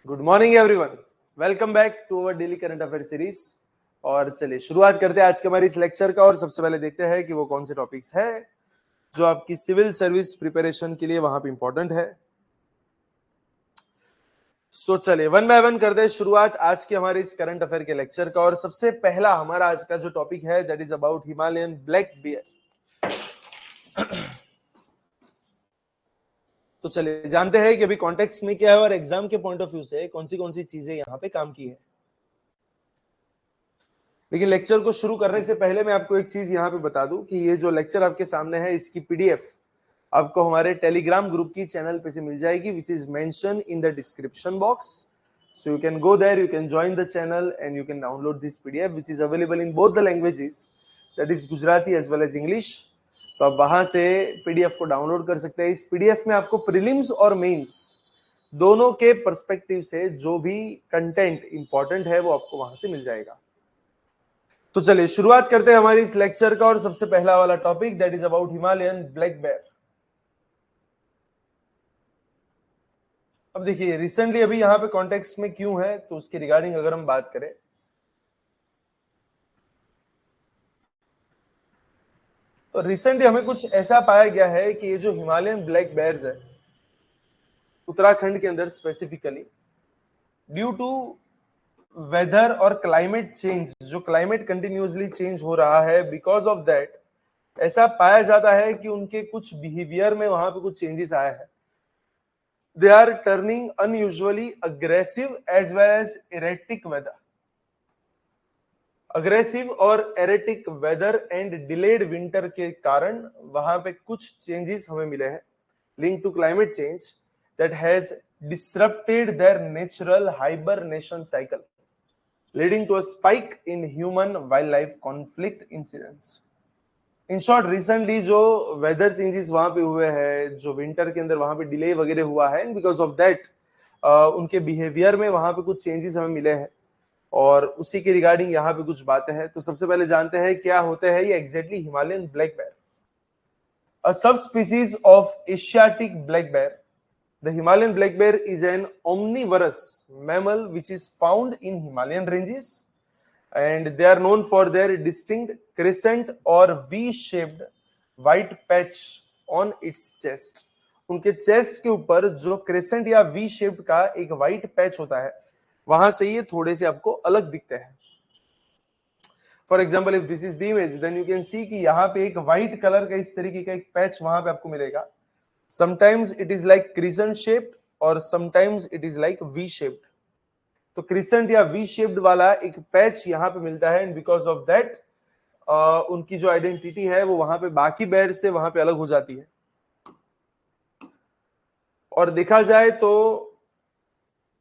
Good morning everyone, welcome back to our daily current affair series. और चलिए शुरुआत करते हैं आज के हमारे इस लेक्चर का। और सबसे पहले देखते हैं कि वो कौन से टॉपिक्स है जो आपकी सिविल सर्विस प्रिपरेशन के लिए वहां पे इंपॉर्टेंट है। सो चलिए वन बाय वन करते हैं शुरुआत आज के हमारे इस करंट अफेयर के लेक्चर का। और सबसे पहला हमारा आज का जो टॉपिक है that is about Himalayan black bear. तो चलिए जानते हैं कि अभी कॉन्टेक्स्ट में क्या है और एग्जाम के पॉइंट ऑफ व्यू से कौन सी चीजें यहाँ पे काम की है। लेकिन लेक्चर को शुरू करने से पहले मैं आपको एक चीज यहाँ पे बता दूं कि ये जो लेक्चर आपके सामने है इसकी पीडीएफ आपको हमारे टेलीग्राम ग्रुप की चैनल पे से मिल जाएगी, which is mention in the description box. So you can go there, you can join the channel and you can download this PDF which is available in both the languages, that is Gujarati as well as English. तो आप वहां से PDF को download कर सकते हैं। इस PDF में आपको प्रीलिम्स और मेंस दोनों के पर्सपेक्टिव से जो भी कंटेंट इंपॉर्टेंट है वो आपको वहां से मिल जाएगा। तो चलिए शुरुआत करते हैं हमारी इस लेक्चर का। और सबसे पहला वाला topic that is about Himalayan black bear. अब देखिए रिसेंटली अभी यहाँ पे कॉन्टेक्स्ट में क्यों है तो उसके रिगार्डिंग अगर हम बात करें तो रिसेंटली हमें कुछ ऐसा पाया गया है कि ये जो हिमालयन ब्लैक बेयर्स है उत्तराखंड के अंदर स्पेसिफिकली ड्यू टू वेदर और क्लाइमेट चेंज, जो क्लाइमेट कंटिन्यूअसली चेंज हो रहा है, बिकॉज ऑफ दैट ऐसा पाया जाता है कि उनके कुछ बिहेवियर में वहां पे कुछ चेंजेस आया है। They are turning unusually aggressive as well as erratic weather. Aggressive और erratic weather and delayed winter के कारण वहां पे कुछ चेंजेस हमें मिले हैं link to climate change that has disrupted their natural hibernation cycle, leading to a spike in human wildlife conflict incidents. In short recently जो वेदर चेंजेस वहां पे हुए हैं, जो विंटर के अंदर वहां पे डिले वगैरह हुआ है, बिकॉज ऑफ दैट उनके बिहेवियर में वहां पे कुछ चेंजेस हमें मिले हैं और उसी के रिगार्डिंग यहाँ पे कुछ बातें हैं। तो सबसे पहले जानते हैं क्या होते हैं ये exactly Himalayan black bear. A subspecies of Asiatic black bear, the Himalayan black bear is an omnivorous mammal which is found in Himalayan ranges and they are known for their distinct crescent or V-shaped white patch on its chest। उनके chest के ऊपर जो crescent या V shaped का एक white patch होता है वहां से ये थोड़े से आपको अलग दिखते हैं। For example if this is the image then you can see कि यहाँ पे एक व्हाइट कलर का इस तरीके का एक पैच वहां पे आपको मिलेगा। Sometimes it is like crescent shaped और sometimes it is like V shaped. तो क्रिसेंट या वी शेप्ड वाला एक पैच यहाँ पे मिलता है एंड बिकॉज ऑफ दैट उनकी जो आइडेंटिटी है वो वहां पे बाकी बेयर से वहां पे अलग हो जाती है। और देखा जाए तो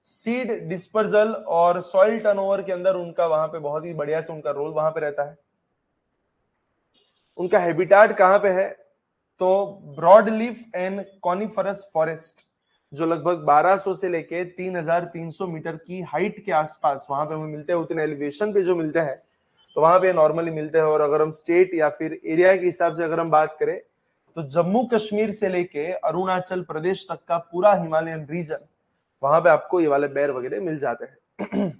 सीड डिस्पर्जल और सॉइल टर्नओवर के अंदर उनका वहां पे बहुत ही बढ़िया से उनका रोल वहां पे रहता है। उनका हैबिटाट कहां पे है तो broad leaf and coniferous forest, जो लगभग 1200 से लेके 3300 मीटर की हाइट के आसपास वहां पे हमें मिलते हैं। उतने एलिवेशन पे जो मिलते हैं तो वहां पे नॉर्मली मिलते हैं। और अगर हम स्टेट या फिर एरिया के हिसाब से अगर हम बात करें तो जम्मू कश्मीर से लेके अरुणाचल प्रदेश तक का पूरा हिमालयन रीजन वहां पे आपको ये वाले बेर वगैरह मिल जाते हैं।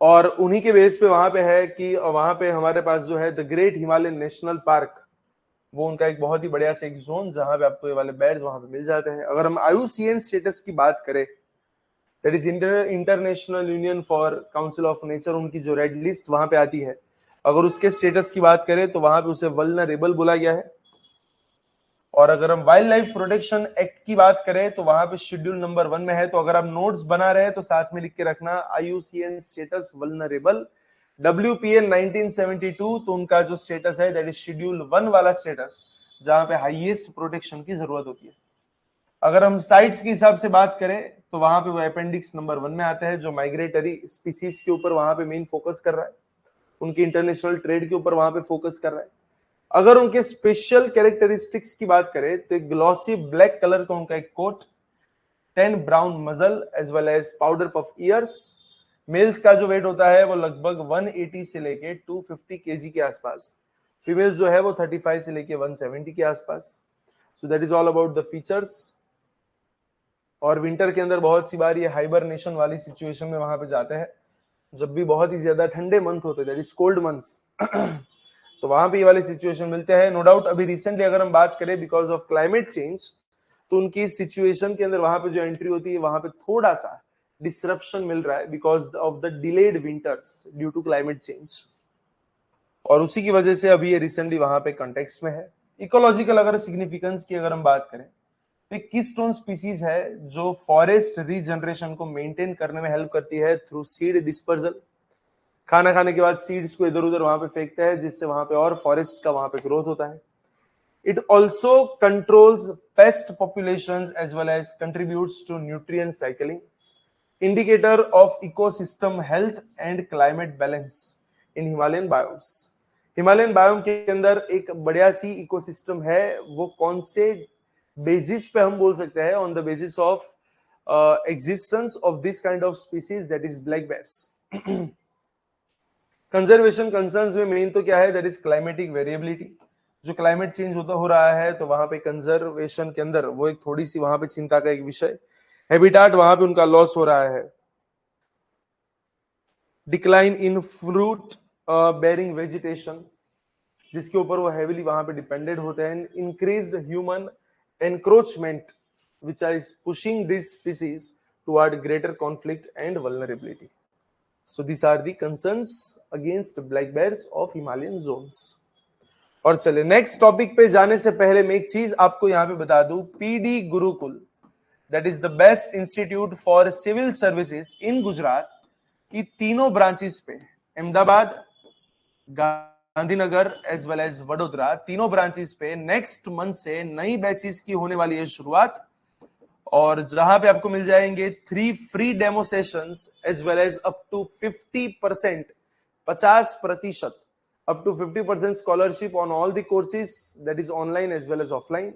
और उन्हीं के बेस पे वहां पे है कि वहां पे हमारे पास जो है the great Himalayan national park, वो उनका एक बहुत ही बढ़िया से एक जोन जहां पे आपको ये वाले बेर्स वहां पे मिल जाते हैं। अगर हम आईयूसीएन स्टेटस की बात करें that is international union for council of nature, उनकी जो रेड लिस्ट वहां पे आती है, अगर उसके स्टेटस की बात करें तो वहां पे उसे वल्नरेबल बोला गया है। और अगर हम वाइल्ड लाइफ प्रोटेक्शन एक्ट की बात करें तो वहां पे शेड्यूल नंबर 1 में है। तो अगर आप नोट्स बना रहे हैं तो साथ में लिख के रखना आईयूसीएन स्टेटस वल्नरेबल WPN 1972, तो उनका जो स्टेटस है दैट इज शेड्यूल 1 वाला स्टेटस जहां पे हाईएस्ट प्रोटेक्शन की जरूरत होती है। अगर हम साइट्स के हिसाब से बात करें तो वहां पे वो अपेंडिक्स नंबर 1 में आता है जो माइग्रेटरी स्पीसीज के ऊपर वहां पे मेन फोकस कर रहा है, उनकी इंटरनेशनल ट्रेड के ऊपर वहां पे फोकस कर रहा है। अगर उनके स्पेशल कैरेक्टरिस्टिक्स की बात करें तो ग्लॉसी ब्लैक कलर का उनका एक coat, 10 brown muzzle as well as powder puff ears. Males का जो वेट होता है वो लगभग 180 से लेके 250 केजी के आसपास, फीमेल्स जो है वो 35 से लेके 170 के आसपास। सो that is all about the features. और विंटर के अंदर बहुत सी बार ये हाइबरनेशन वाली सिचुएशन में वहां पे जाते हैं, जब भी बहुत ही ज्यादा ठंडे मंथ होते हैं, दैट इज कोल्ड मंथ्स तो वहां पे ये वाले सिचुएशन मिलते हैं। नो डाउट अभी रिसेंटली अगर हम बात करें बिकॉज ऑफ क्लाइमेट चेंज, तो उनकी सिचुएशन के अंदर वहां पे जो एंट्री होती है वहां पे थोड़ा सा डिसरप्शन मिल रहा है because of the delayed winters due to climate change, और उसी की वजह से अभी ये रिसेंटली वहां पे कॉन्टेक्स्ट में है। इकोलॉजिकल अगर सिग्निफिकेंस की अगर हम बात करें, तो एक कीस्टोन स्पीसीज है जो फॉरेस्ट रीजनरेशन को मेंटेन करने में हेल्प करती है थ्रू सीड डिस्पर्जल। खाना खाने के बाद सीड्स को इधर उधर वहां पे फेंकता है, जिससे वहां पे और फॉरेस्ट का वहां पे ग्रोथ होता है। It also controls pest populations as well as contributes to nutrient cycling, indicator of ecosystem health and climate balance in Himalayan biomes. Himalayan biome के अंदर एक बढ़िया सी इकोसिस्टम है, वो कौन से बेसिस पे हम बोल सकते हैं, on the basis of existence of this kind of species that is black bears. Conservation concerns में मेन तो क्या है, दैट इज क्लाइमेटिक वेरिएबिलिटी। जो क्लाइमेट चेंज होता हो रहा है तो वहां पे कंजर्वेशन के अंदर वो एक थोड़ी सी वहां पे चिंता का एक विषय। हैबिटाट वहां पे उनका लॉस हो रहा है। Decline in fruit bearing vegetation, जिसके ऊपर वो हेवीली वहां पे डिपेंडेंट होते हैं। Increased human encroachment which is pushing this species toward greater conflict and vulnerability. So these are the concerns against black bears of Himalayan zones. और चले next topic पे जाने से पहले मैं एक चीज आपको यहां पे बता दूं, PD Gurukul that is the best institute for civil services in Gujarat की तीनों ब्रांचेस पे, Ahmedabad, Gandhinagar as well as Vadodara, तीनों ब्रांचेस पे नेक्स्ट मंथ से नई बैचेस की होने वाली है शुरुआत, और जहां पे आपको मिल जाएंगे 3 free demo sessions as well as up to 50%, 50% up to 50% scholarship on all the courses that is online as well as offline.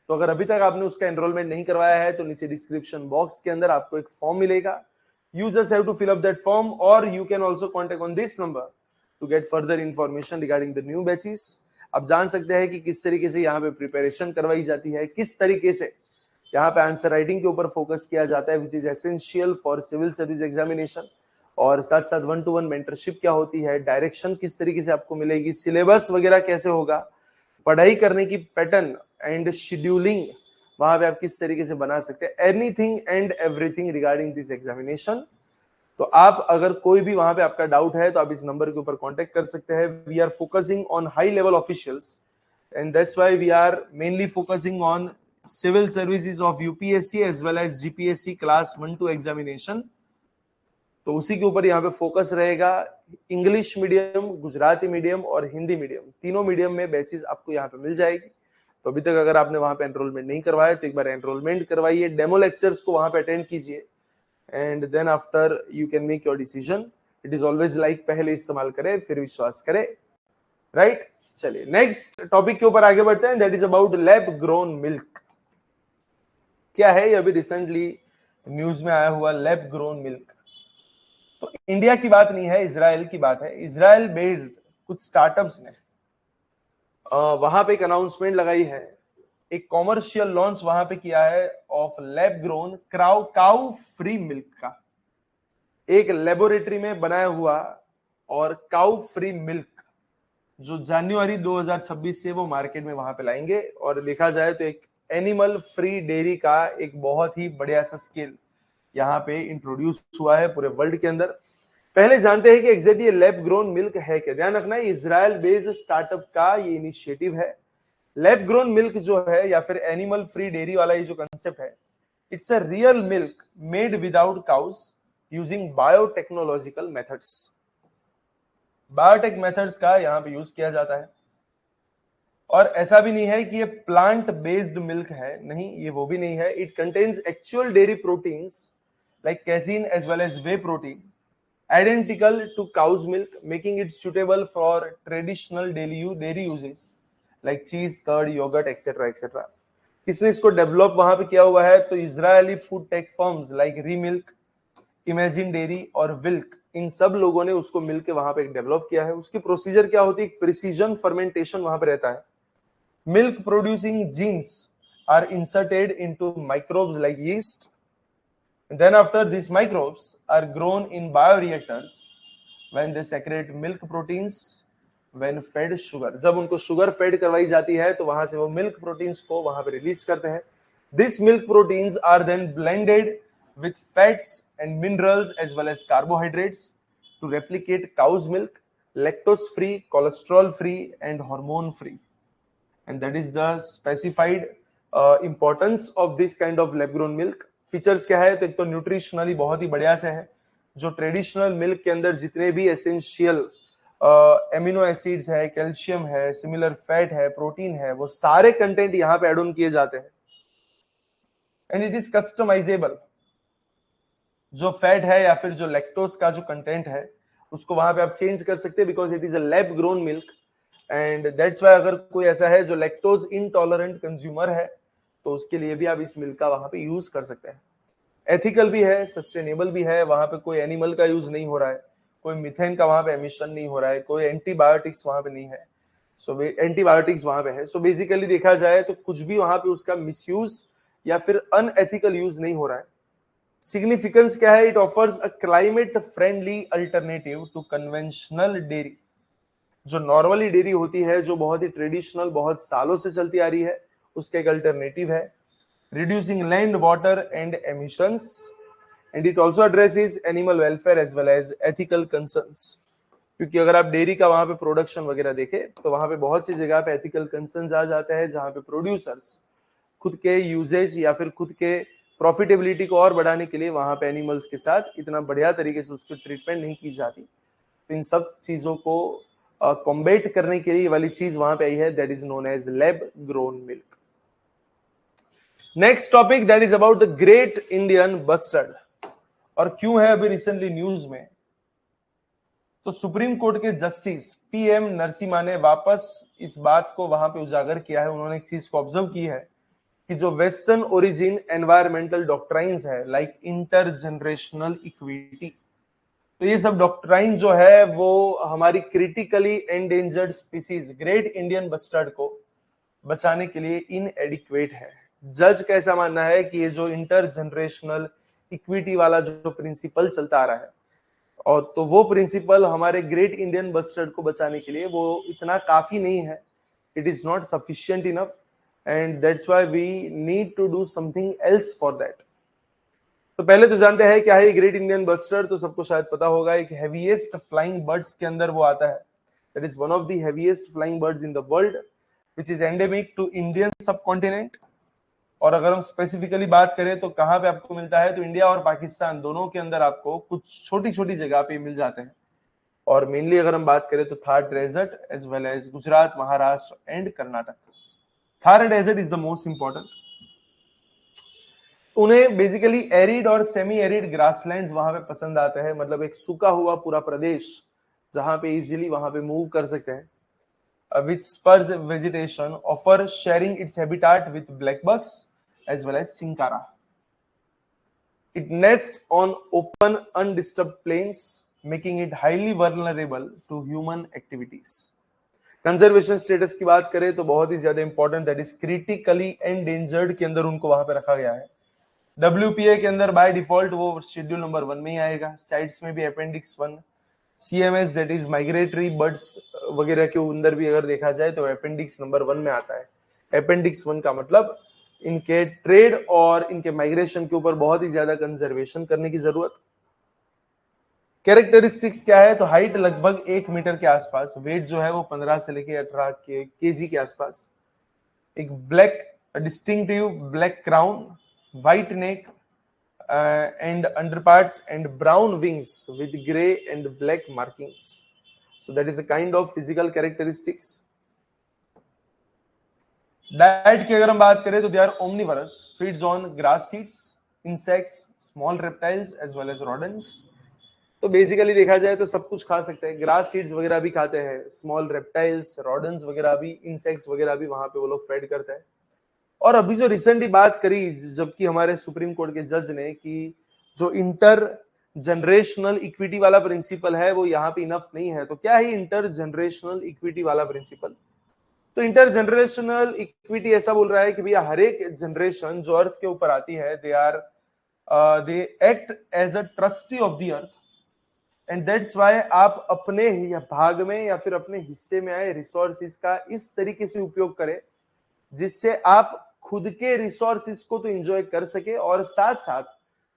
तो अगर अभी तक आपने उसका एनरोलमेंट नहीं करवाया है तो नीचे डिस्क्रिप्शन बॉक्स के अंदर आपको एक फॉर्म मिलेगा, you just have to fill up that form, और you can also contact on this number to get further information regarding the new batches. आप जान सकते हैं कि किस तरीके से यहाँ पे प्रिपरेशन करवाई जाती है, किस तरीके से यहाँ पे आंसर राइटिंग के ऊपर फोकस किया जाता है which is essential for civil service examination, और साथ साथ 1-to-1 मेंटरशिप क्या होती है, डायरेक्शन किस तरीके से आपको मिलेगी, सिलेबस वगैरह कैसे होगा, पढ़ाई करने की पैटर्न एंड शेड्यूलिंग वहां पे आप किस तरीके से बना सकते हैं, anything and everything regarding this examination. तो आप अगर कोई भी वहां पे आपका डाउट है तो आप इस नंबर के ऊपर कांटेक्ट कर सकते हैं। We are focusing on high level officials and that's why we are mainly focusing on civil services of UPSC as well as GPSC class 1-2 examination. तो उसी के ऊपर यहाँ पे फोकस रहेगा। इंग्लिश मीडियम, गुजराती मीडियम और हिंदी मीडियम, तीनों मीडियम में बैचेस आपको यहाँ पे मिल जाएगी। तो अभी तक अगर आपने वहां पे एनरोलमेंट नहीं करवाया तो एक बार एनरोलमेंट करवाइए, डेमो लेक्चर्स को वहां पे अटेंड कीजिए, and then after you can make your decision. It is always like पहले इस्तेमाल करें फिर विश्वास करें, राइट। चलिए नेक्स्ट टॉपिक के ऊपर आगे बढ़ते हैं, that is about lab grown milk. क्या है ये अभी रिसेंटली न्यूज में आया हुआ लैब ग्रोन मिल्क? तो इंडिया की बात नहीं है, इजराइल की बात है। इजराइल बेस्ड कुछ स्टार्टअप्स ने वहां पे एक अनाउंसमेंट लगाई है, एक कॉमर्शियल लॉन्च वहां पे किया है of lab grown cow free milk का, एक लेबोरेटरी में बनाया हुआ और काउ फ्री मिल्क जो जनवरी 2026 से वो मार्केट में वहां पे लाएंगे। और देखा जाए तो एक एनिमल फ्री डेयरी का एक बहुत ही बढ़िया सा स्केल यहाँ पे इंट्रोड्यूस हुआ है पूरे वर्ल्ड के अंदर। पहले जानते हैं कि एग्जैक्टली लैब ग्रोन मिल्क है क्या। ध्यान रखना है इजराइल बेस्ड स्टार्टअप का ये इनिशिएटिव है। लैब ग्रोन मिल्क जो है या फिर एनिमल फ्री डेयरी वाला ये जो कंसेप्ट है, it's a real milk made without cows using biotechnological methods. Biotech methods का यहाँ पे यूज किया जाता है। और ऐसा भी नहीं है कि ये प्लांट बेस्ड मिल्क है, नहीं, ये वो भी नहीं है। It contains actual dairy proteins like casein as well as whey protein identical to cow's milk, making it suitable for traditional dairy uses like cheese, curd, yogurt, etc. etc. किसने इसको develop वहां पे किया हुआ है? तो Israeli food tech firms like Remilk, Imagine Dairy और Wilk, इन सब लोगों ने उसको मिलकर वहां पे डेवलप किया है। उसकी प्रोसीजर क्या होती है? प्रिसीजन फर्मेंटेशन वहां पे रहता है। Milk producing genes are inserted into microbes like yeast Then after, these microbes are grown in bioreactors when they secrete milk proteins when fed sugar. जब उनको शुगर फेड करवाई जाती है तो वहां से वो मिल्क प्रोटीन्स को वहां पे रिलीज करते हैं. These milk proteins are then blended with fats and minerals as well as carbohydrates to replicate cow's milk, lactose free, cholesterol free and hormone free. And that is the specified importance of this kind of lab grown milk. Features क्या है? तो एक तो nutritionally बहुत ही बढ़िया से है. जो ट्रेडिशनल मिल्क के अंदर जितने भी एसेंशियल एमिनो एसिड्स है, कैल्शियम है, सिमिलर फैट है, प्रोटीन है, वो सारे कंटेंट यहाँ पे एड ऑन किए जाते हैं. And it is customisable. जो फैट है या फिर जो लैक्टोज का जो कंटेंट है उसको वहां पे आप चेंज कर सकते हैं because it is a lab grown milk. And that's why अगर कोई ऐसा है जो लैक्टोज इनटॉलरेंट कंज्यूमर है तो उसके लिए भी आप इस मिल्क का वहां पे यूज कर सकते हैं. एथिकल भी है, सस्टेनेबल भी है. वहां पे कोई एनिमल का यूज नहीं हो रहा है, कोई मिथेन का वहां पे एमिशन नहीं हो रहा है, कोई एंटीबायोटिक्स वहां पे नहीं है. सो एंटीबायोटिक्स वहां पे है. सो बेसिकली देखा जाए तो कुछ भी वहां पे उसका मिसयूज या फिर अनएथिकल यूज नहीं हो रहा है. सिग्निफिकेंस क्या है? It offers a climate friendly alternative to conventional dairy. जो नॉर्मली डेयरी होती है, जो बहुत ही ट्रेडिशनल, बहुत सालों से चलती आ रही है, उसका एक अल्टरनेटिव है. Reducing land, water and emissions. And it also addresses animal welfare as well as ethical concerns. क्योंकि अगर आप डेयरी का वहां पे प्रोडक्शन वगैरह देखें तो वहां पे बहुत सी जगह पे एथिकल कंसर्न्स आ जाते हैं, जहां पे प्रोड्यूसर्स खुद के यूजेज या फिर खुद के प्रॉफिटेबिलिटी को और बढ़ाने के लिए वहां पे एनिमल्स के साथ इतना बढ़िया तरीके से उसकी ट्रीटमेंट नहीं की जाती. तो इन सब चीजों को कॉम्बेट करने के लिए वाली चीज वहां पे आई है, that is known as lab grown milk. Next topic that is about the great Indian bustard. और क्यों है अभी रिसेंटली न्यूज में? तो सुप्रीम कोर्ट के जस्टिस पीएम नरसिम्हा ने वापस इस बात को वहां पे उजागर किया है. उन्होंने एक चीज को ऑब्जर्व की है कि जो वेस्टर्न ओरिजिन एनवायरमेंटल डॉक्ट्राइंस है लाइक इंटरजनरेशनल इक्विटी, तो ये सब डॉक्ट्राइन जो है वो हमारी critically endangered species great Indian bustard को बचाने के लिए इनएडिक्वेट है. जज का ऐसा मानना है कि ये जो इंटरजनरेशनल इक्विटी वाला जो प्रिंसिपल चलता आ रहा है, और तो वो प्रिंसिपल हमारे ग्रेट इंडियन बस्टर्ड को बचाने के लिए वो इतना काफी नहीं है. It is not sufficient enough and that's why we need to do something else for that. तो पहले तो जानते हैं क्या है ग्रेट इंडियन बस्टर्ड. तो सबको शायद पता होगा, एक हेवीएस्ट फ्लाइंग बर्ड्स के अंदर वो आता है. That is one of the heaviest flying birds in the world which is endemic to Indian subcontinent. और अगर हम स्पेसिफिकली बात करें तो कहां पे आपको मिलता है, तो इंडिया और पाकिस्तान दोनों के अंदर आपको कुछ छोटी छोटी जगह पे मिल जाते हैं. और मेनली अगर हम बात करें तो Thar desert as well as Gujarat, Maharashtra and Karnataka. Thar desert is the most important. उन्हें बेसिकली एरिड और सेमी एरिड ग्रासलैंड्स वहां पे पसंद आते हैं, मतलब एक सूखा हुआ पूरा प्रदेश जहां पे इजीली वहां पे मूव कर सकते हैं. Which spurs vegetation, offer sharing its habitat with blackbucks as well as chinkara. It nests on open, undisturbed plains, making it highly vulnerable to human activities. Conservation status की बात करें तो बहुत ही ज्यादा important, that is critically endangered के अंदर उनको वहां पे रखा गया है. WPA के अंदर बाय डिफॉल्ट वो शेड्यूल नंबर 1 में ही आएगा. साइड्स में भी appendix 1. CMS that is migratory birds वगैरह के अंदर भी अगर देखा जाए तो अपेंडिक्स नंबर 1 में आता है. अपेंडिक्स 1 का मतलब इनके ट्रेड और इनके माइग्रेशन के ऊपर बहुत ही ज्यादा कंजर्वेशन करने की जरूरत. कैरेक्टरिस्टिक्स क्या है? तो हाइट लगभग 1 मीटर के आसपास, वेट जो है वो 15 से लेके 18 केजी के आसपास. एक black distinctive black crown, white neck and underparts and brown wings with gray and black markings. So that is a kind of physical characteristics. Diet की अगर हम बात करें तो they are omnivorous, feeds on grass seeds, insects, small reptiles as well as rodents. तो basically देखा जाए तो सब कुछ खा सकते हैं. ग्रास सीड्स वगैरह भी खाते हैं, स्मॉल रेप्टाइल्स, रोडेंट्स वगैरह भी, इंसेक्ट्स वगैरह भी वहां पे वो लोग फेड करते हैं. और अभी जो रिसेंटली बात करी जबकि हमारे सुप्रीम कोर्ट के जज ने कि जो इंटर जनरेशनल इक्विटी वाला प्रिंसिपल है वो यहाँ पे इनफ नहीं है. तो क्या है इंटर जनरेशनल इक्विटी वाला प्रिंसिपल? तो इंटर जनरेशनल इक्विटी ऐसा बोल रहा है कि भैया हर एक जनरेशन जो अर्थ के ऊपर आती है, they are they act as a trustee of the earth, and that's why आप अपने ही भाग में या फिर अपने हिस्से में आए रिसोर्सेज का इस तरीके से उपयोग करें जिससे आप खुद के रिसोर्सेज को तो एंजॉय कर सके और साथ साथ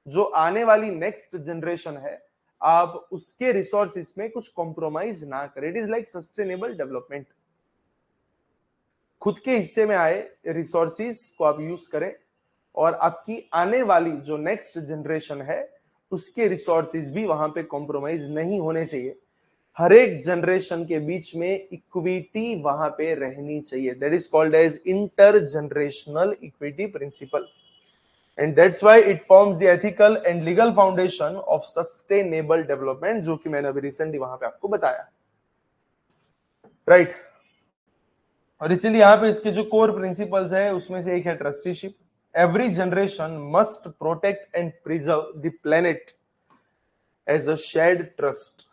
जो आने वाली नेक्स्ट जनरेशन है आप उसके रिसोर्सेज में कुछ कॉम्प्रोमाइज ना करें. It is like sustainable development. खुद के हिस्से में आए रिसोर्सेज को आप यूज करें और आपकी आने वाली जो नेक्स्ट जनरेशन है उसके रिसोर्सेज भी वहां पे कॉम्प्रोमाइज नहीं होने चाहिए. हर एक जनरेशन के बीच में इक्विटी वहां पे रहनी चाहिए. That is called as inter generational equity principle, and that's why it forms the ethical and legal foundation of sustainable development, जो कि मैंने अभी रिसेंटली वहां पे आपको बताया. राइट और इसीलिए यहाँ पे इसके जो कोर प्रिंसिपल्स है उसमें से एक है trusteeship. Every generation must protect and preserve the planet as a shared trust.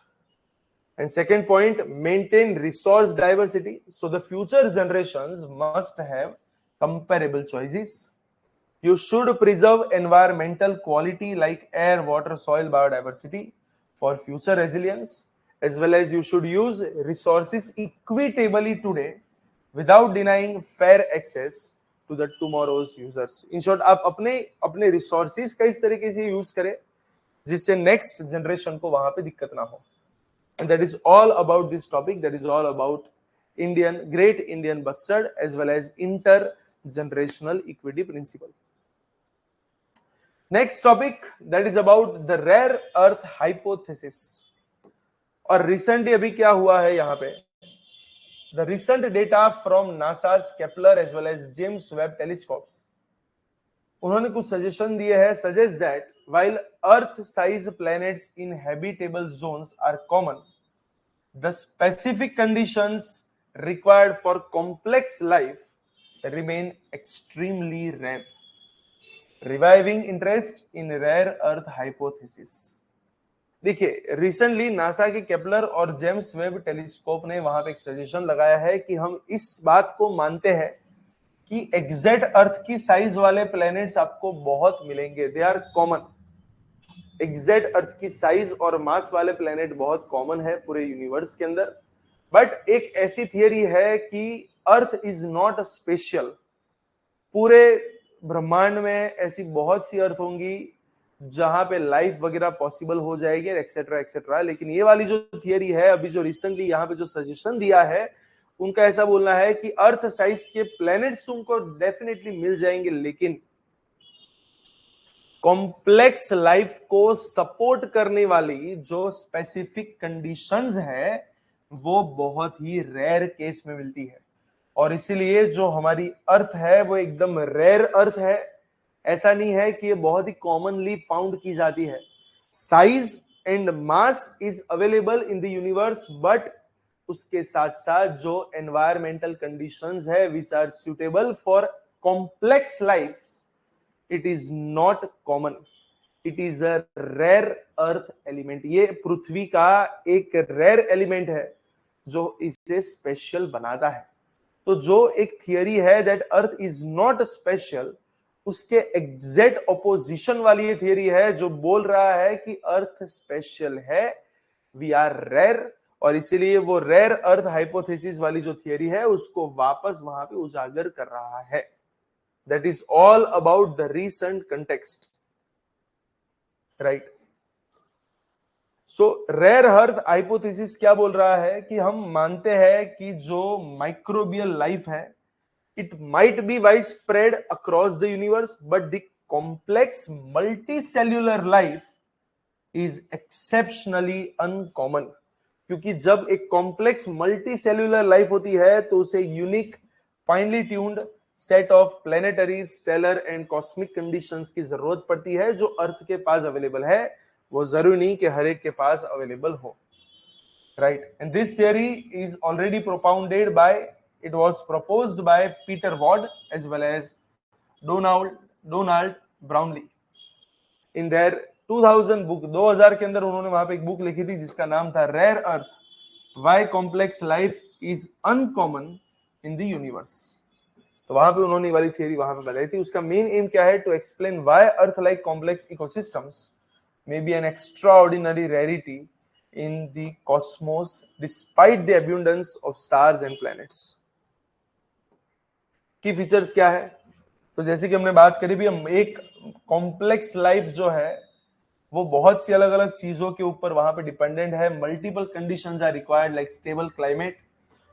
And second point, maintain resource diversity. So the future generations must have comparable choices. You should preserve environmental quality like air, water, soil, biodiversity for future resilience, as well as you should use resources equitably today without denying fair access to the tomorrow's users. In short, आप अपने resources का इस तरीके से use करें जिससे next generation को वहां पे दिक्कत ना हो. And that is all about this topic. That is all about Great Indian Bustard as well as intergenerational equity principle. Next topic, that is about the rare earth hypothesis. और recently अभी क्या हुआ है यहाँ पे? The recent data from NASA's Kepler as well as James Webb telescopes. उन्होंने कुछ suggestion दिए हैं. Suggests that while Earth-size planets in habitable zones are common, the specific conditions required for complex life remain extremely rare. Reviving interest in rare earth hypothesis. देखिए recently NASA के Kepler और James Webb telescope ने वहां पे एक suggestion लगाया है कि हम इस बात को मानते हैं कि एग्जैक्ट अर्थ की साइज वाले प्लैनेट्स आपको बहुत मिलेंगे. They are common. Exact earth की साइज और मास वाले प्लेनेट बहुत कॉमन है पूरे यूनिवर्स के अंदर. बट एक ऐसी थियरी है कि अर्थ इज नॉट स्पेशल. पूरे ब्रह्मांड में ऐसी बहुत सी अर्थ होंगी जहां पे लाइफ वगैरह पॉसिबल हो जाएगी एक्सेट्रा एक्सेट्रा. लेकिन ये वाली जो थियरी है अभी जो रिसेंटली यहाँ पे जो सजेशन दिया है उनका ऐसा बोलना है कि अर्थ साइज के प्लैनेट्स तुमको डेफिनेटली मिल जाएंगे लेकिन कॉम्प्लेक्स लाइफ को सपोर्ट करने वाली जो स्पेसिफिक कंडीशंस है वो बहुत ही रेयर केस में मिलती है. और इसीलिए जो हमारी अर्थ है वो एकदम रेयर अर्थ है. ऐसा नहीं है कि ये बहुत ही कॉमनली फाउंड की जाती है. Size and mass is available in the universe but उसके साथ साथ जो एनवायरमेंटल कंडीशंस है which are suitable for complex life, it is not common. It is a rare earth element. ये पृथ्वी का एक रेयर एलिमेंट है जो इसे स्पेशल बनाता है. तो जो एक थियरी है that earth is not special, उसके एग्जैक्ट ऑपोजिशन वाली ये थियरी है जो बोल रहा है कि अर्थ स्पेशल है, वी आर रेयर. और इसीलिए वो रेयर अर्थ हाइपोथेसिस वाली जो थियरी है उसको वापस वहां पे उजागर कर रहा है. That is all about the recent context, right? So rare earth hypothesis क्या बोल रहा है कि हम मानते हैं कि जो माइक्रोबियल लाइफ है it might be widespread across the universe but the complex multicellular life is exceptionally uncommon. क्योंकि जब एक कॉम्प्लेक्स मल्टीसेल्यूलर लाइफ होती है तो उसे unique finely tuned set of planetary, stellar and cosmic conditions की जरूरत पड़ती है जो अर्थ के पास अवेलेबल है. वो जरूरी नहीं कि हर एक के पास अवेलेबल हो, right? And this theory is already propounded by, it was proposed by Peter Ward as well as Donald Brownlee in their 2000 बुक. 2000 के अंदर उन्होंने वहां पे एक बुक लिखी थी जिसका नाम था rare earth, why complex life is uncommon in the universe. तो वहां पे उन्होंने वाली थियरी वहां पे बताई थी। उसका मेन एम क्या है? To explain why earth like complex ecosystems may be an extraordinary rarity in the cosmos despite the abundance of stars and planets. Key features क्या है? तो जैसे कि हमने बात करी भी, हम एक कॉम्प्लेक्स लाइफ जो है वो बहुत सी अलग अलग चीजों के ऊपर वहां पे डिपेंडेंट है। Multiple conditions are required like stable climate,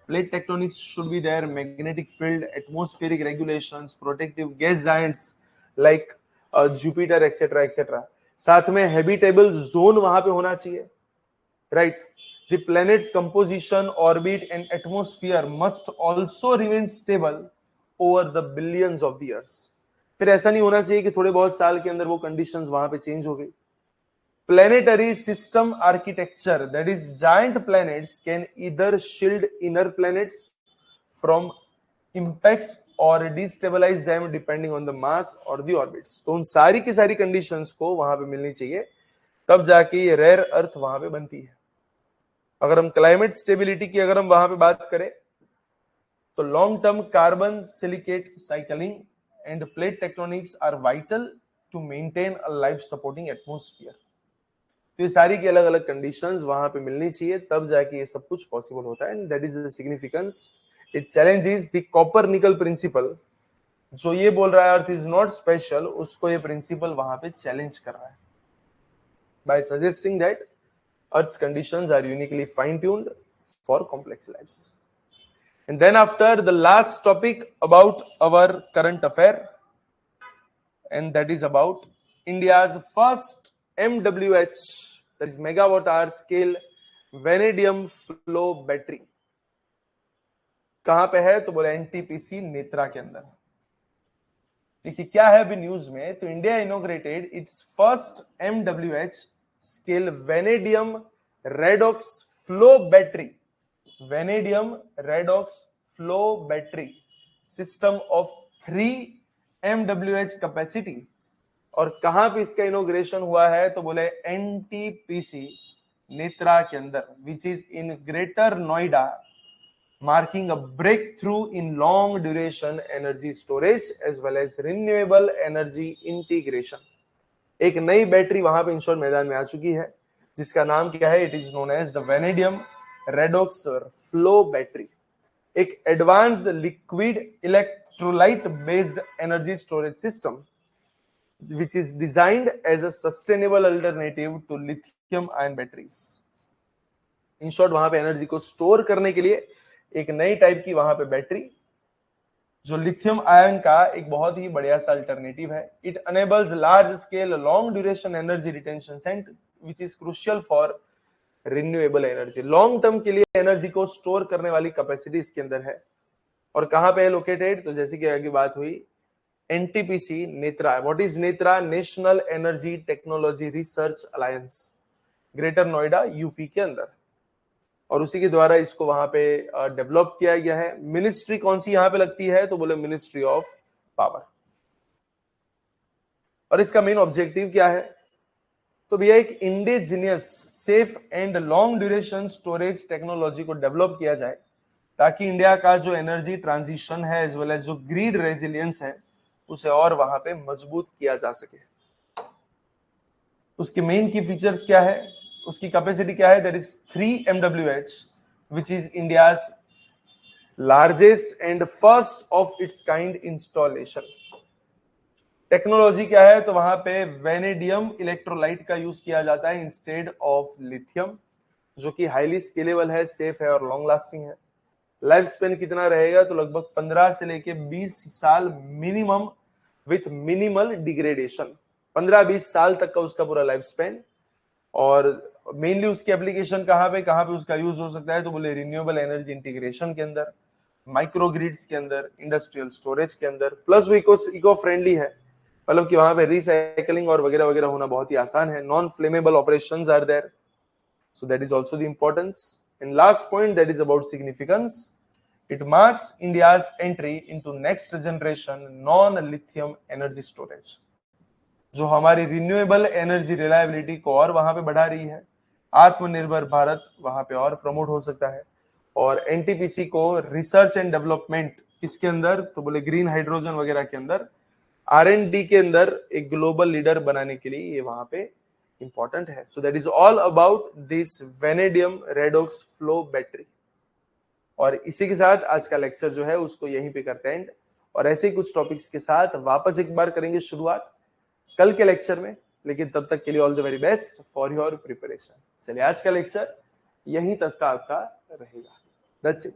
plate tectonics should be there, magnetic field, atmospheric regulations, protective gas giants like Jupiter etc etc। साथ में habitable zone वहां पे होना चाहिए, right? The planet's composition, orbit and atmosphere must also remain stable over the billions of the years। फिर ऐसा नहीं होना चाहिए कि थोड़े बहुत साल के अंदर वो कंडीशंस वहां पे चेंज हो गई। Planetary system architecture, that is giant planets can either shield inner planets from impacts or destabilize them depending on the mass or the orbits। तो उन सारी की सारी कंडीशंस को वहां पे मिलनी चाहिए, तब जाके ये रेयर अर्थ वहां पे बनती है। अगर हम क्लाइमेट स्टेबिलिटी की अगर हम वहां पे बात करें तो long term carbon silicate cycling and plate tectonics are vital to maintain a life supporting atmosphere. तो ये सारी की अलग अलग कंडीशंस वहां पे मिलनी चाहिए, तब जाके ये सब कुछ पॉसिबल होता है। And that is the significance. It challenges the Copernican principle. जो ये बोल रहा है अर्थ इज नॉट स्पेशल, उसको ये प्रिंसिपल वहां पे चैलेंज कर रहा है by suggesting that earth's conditions are uniquely fine tuned for complex lives. And then after the last topic about our current affair, and that is about India's first MWH, that is megawatt hour scale vanadium flow battery। कहां पे है? तो बोला NTPC Netra के अंदर। देखिए क्या है अभी न्यूज में, तो India inaugurated it's first MWH scale vanadium redox flow battery, vanadium redox flow battery system of 3 MWH capacity. और कहां पे इसका इनोग्रेशन हुआ है? तो बोले एनटीपीसी नेत्रा के अंदर, which is in Greater Noida, marking a breakthrough in long duration energy storage as well as renewable energy integration. एक नई बैटरी वहां पे इंश्योर मैदान में आ चुकी है, जिसका नाम क्या है? It is known as the vanadium redox flow battery. एक advanced liquid electrolyte based energy storage system which is designed as a sustainable alternative to lithium ion batteries। In short वहां पे एनर्जी को स्टोर करने के लिए एक नई type की वहां पे बैटरी, जो लिथियम आयन का एक बहुत ही बढ़िया सा अल्टरनेटिव है। It enables large scale long duration energy retention and which is crucial for renewable energy. Long term के लिए एनर्जी को स्टोर करने वाली कैपेसिटी इसके अंदर है। और कहां पे है लोकेटेड? तो जैसे कि आगे बात हुई, NTPC Netra. What is Netra? National energy technology research alliance, greater Noida UP के अंदर, और उसी के द्वारा इसको वहां पे डेवलप किया गया है। मिनिस्ट्री कौन सी यहां पे लगती है? तो बोले मिनिस्ट्री ऑफ पावर। और इसका मेन ऑब्जेक्टिव क्या है? तो भैया एक indigenous safe and long duration storage technology को डेवलप किया जाए, ताकि इंडिया का जो एनर्जी ट्रांजिशन है एज वेल एज जो ग्रिड रेजिलियंस है उसे और वहां पे मजबूत किया जा सके। उसके मेन की फीचर्स क्या है? उसकी कैपेसिटी क्या है? That is 3 MWH, which is India's largest and first of its kind installation. Technology क्या है? तो वहां पे वेनेडियम इलेक्ट्रोलाइट का यूज किया जाता है इंस्टेड ऑफ लिथियम, जो कि हाईली स्केलेबल है, सेफ है और लॉन्ग लास्टिंग है। लाइफ स्पेन कितना रहेगा? तो लगभग 15 से लेके 20 साल मिनिमम, विथ मिनिमल डिग्रेडेशन। 15-20 साल तक का उसका पूरा लाइफ स्पेन। और मेनली उसकी एप्लीकेशन कहां पे उसका यूज हो सकता है? तो बोले रिन्यूएबल एनर्जी इंटीग्रेशन के अंदर, माइक्रोग्रिड्स के अंदर, इंडस्ट्रियल स्टोरेज के अंदर, प्लस वो इको फ्रेंडली है, मतलब कि वहां पे रिसाइकलिंग और वगैरह वगैरह होना बहुत ही आसान है। Non flammable operations are there, so that is also the importance. And last point, that is about significance. It marks India's entry into next generation non-lithium energy storage, जो हमारी रिन्यूएबल एनर्जी रिलायबिलिटी को और वहां पे बढ़ा रही है। आत्मनिर्भर भारत वहां पे और प्रमोट हो सकता है। और एनटीपीसी को रिसर्च एंड डेवलपमेंट किसके अंदर, तो बोले ग्रीन हाइड्रोजन वगैरह के अंदर, R&D के अंदर एक ग्लोबल लीडर बनाने के लिए ये वहां पे इंपॉर्टेंट है. सो that is all about this vanadium redox flow battery. और इसी के साथ आज का लेक्चर जो है उसको यहीं पे करते हैं एंड. और ऐसे ही कुछ टॉपिक्स के साथ वापस एक बार करेंगे शुरुआत कल के लेक्चर में. लेकिन तब तक के लिए all the very best for your preparation. चलिए आज का लेक्चर यहीं तक का आपका रहेगा. That's it.